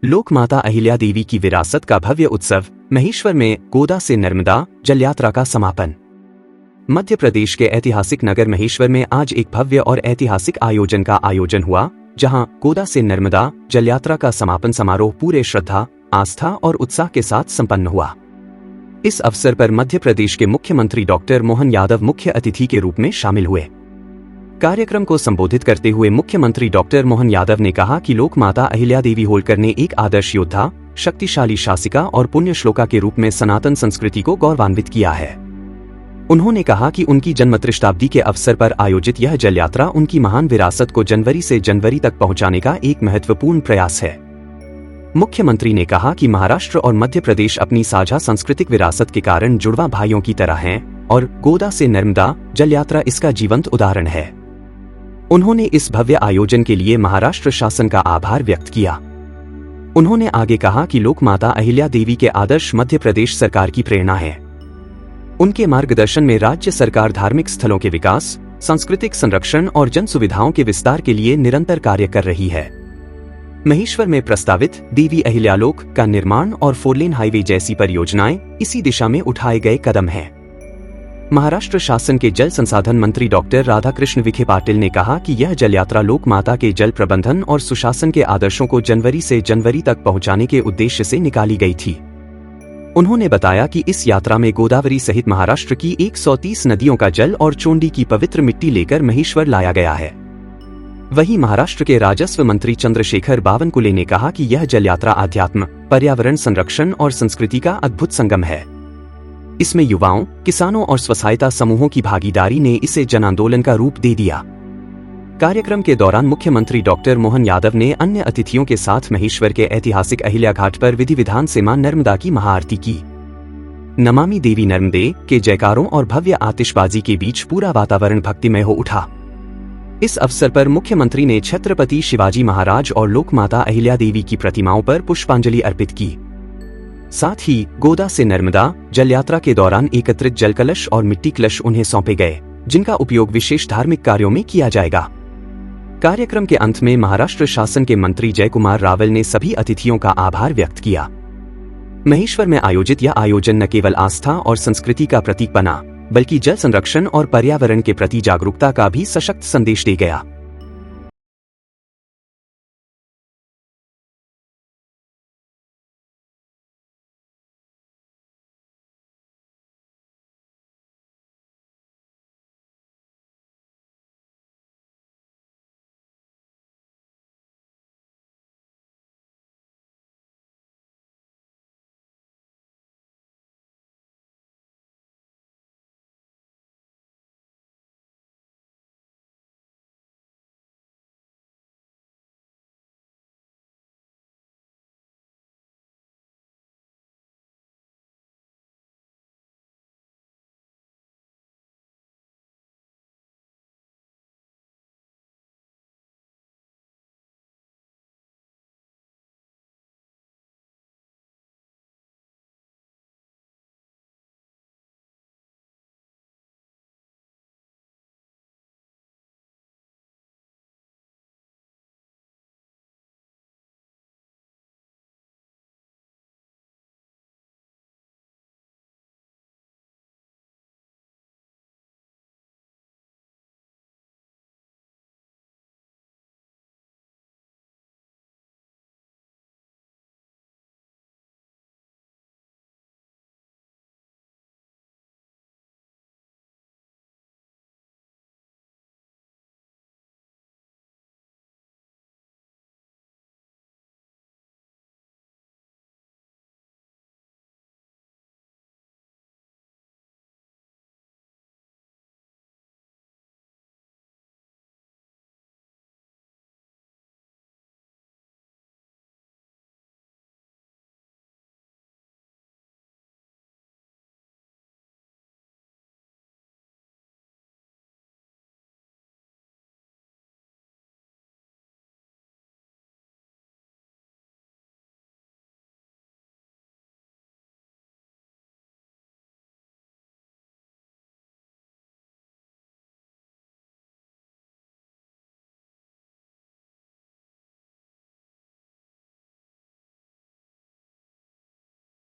लोक माता अहिल्या देवी की विरासत का भव्य उत्सव, महेश्वर में गोदा से नर्मदा जल यात्रा का समापन। मध्य प्रदेश के ऐतिहासिक नगर महेश्वर में आज एक भव्य और ऐतिहासिक आयोजन का आयोजन हुआ, जहां गोदा से नर्मदा जल यात्रा का समापन समारोह पूरे श्रद्धा, आस्था और उत्साह के साथ संपन्न हुआ। इस अवसर पर मध्य प्रदेश के मुख्यमंत्री डॉक्टर मोहन यादव मुख्य अतिथि के रूप में शामिल हुए। कार्यक्रम को संबोधित करते हुए मुख्यमंत्री डॉक्टर मोहन यादव ने कहा कि लोक माता अहिल्या देवी होलकर ने एक आदर्श योद्धा, शक्तिशाली शासिका और पुण्य श्लोका के रूप में सनातन संस्कृति को गौरवान्वित किया है। उन्होंने कहा कि उनकी जन्मशताब्दी के अवसर पर आयोजित यह जल यात्रा उनकी महान विरासत को जनवरी से जनवरी तक पहुंचाने का एक महत्वपूर्ण प्रयास है। मुख्यमंत्री ने कहा कि महाराष्ट्र और मध्य प्रदेश अपनी साझा सांस्कृतिक विरासत के कारण जुड़वा भाइयों की तरह हैं और गोदा से नर्मदा जल यात्रा इसका जीवंत उदाहरण है। उन्होंने इस भव्य आयोजन के लिए महाराष्ट्र शासन का आभार व्यक्त किया। उन्होंने आगे कहा कि लोक माता अहिल्या देवी के आदर्श मध्य प्रदेश सरकार की प्रेरणा है। उनके मार्गदर्शन में राज्य सरकार धार्मिक स्थलों के विकास, सांस्कृतिक संरक्षण और जन सुविधाओं के विस्तार के लिए निरंतर कार्य कर रही है। महेश्वर में प्रस्तावित देवी अहिल्यालोक का निर्माण और 4 लेन हाईवे जैसी परियोजनाएं इसी दिशा में उठाए गए कदम हैं। महाराष्ट्र शासन के जल संसाधन मंत्री डॉक्टर राधाकृष्ण विखे पाटिल ने कहा कि यह जल यात्रा लोक माता के जल प्रबंधन और सुशासन के आदर्शों को जनवरी से जनवरी तक पहुंचाने के उद्देश्य से निकाली गई थी। उन्होंने बताया कि इस यात्रा में गोदावरी सहित महाराष्ट्र की 130 नदियों का जल और चोंडी की पवित्र मिट्टी लेकर महेश्वर लाया गया है। वहीं महाराष्ट्र के राजस्व मंत्री चंद्रशेखर बावनकुले ने कहा कि यह जल यात्रा आध्यात्म, पर्यावरण संरक्षण और संस्कृति का अद्भुत संगम है। इसमें युवाओं, किसानों और स्वसहायता समूहों की भागीदारी ने इसे जन आंदोलन का रूप दे दिया। कार्यक्रम के दौरान मुख्यमंत्री डॉक्टर मोहन यादव ने अन्य अतिथियों के साथ महेश्वर के ऐतिहासिक अहिल्या घाट पर विधि विधान से मां नर्मदा की महाआरती की। नमामि देवी नर्मदे के जयकारों और भव्य आतिशबाजी के बीच पूरा वातावरण भक्तिमय हो उठा। इस अवसर पर मुख्यमंत्री ने छत्रपति शिवाजी महाराज और लोक माता अहिल्या देवी की प्रतिमाओं पर पुष्पांजलि अर्पित की। साथ ही गोदा से नर्मदा जल यात्रा के दौरान एकत्रित जल कलश और मिट्टी कलश उन्हें सौंपे गए, जिनका उपयोग विशेष धार्मिक कार्यों में किया जाएगा। कार्यक्रम के अंत में महाराष्ट्र शासन के मंत्री जयकुमार रावल ने सभी अतिथियों का आभार व्यक्त किया। महेश्वर में आयोजित यह आयोजन न केवल आस्था और संस्कृति का प्रतीक बना, बल्कि जल संरक्षण और पर्यावरण के प्रति जागरूकता का भी सशक्त संदेश दे गया।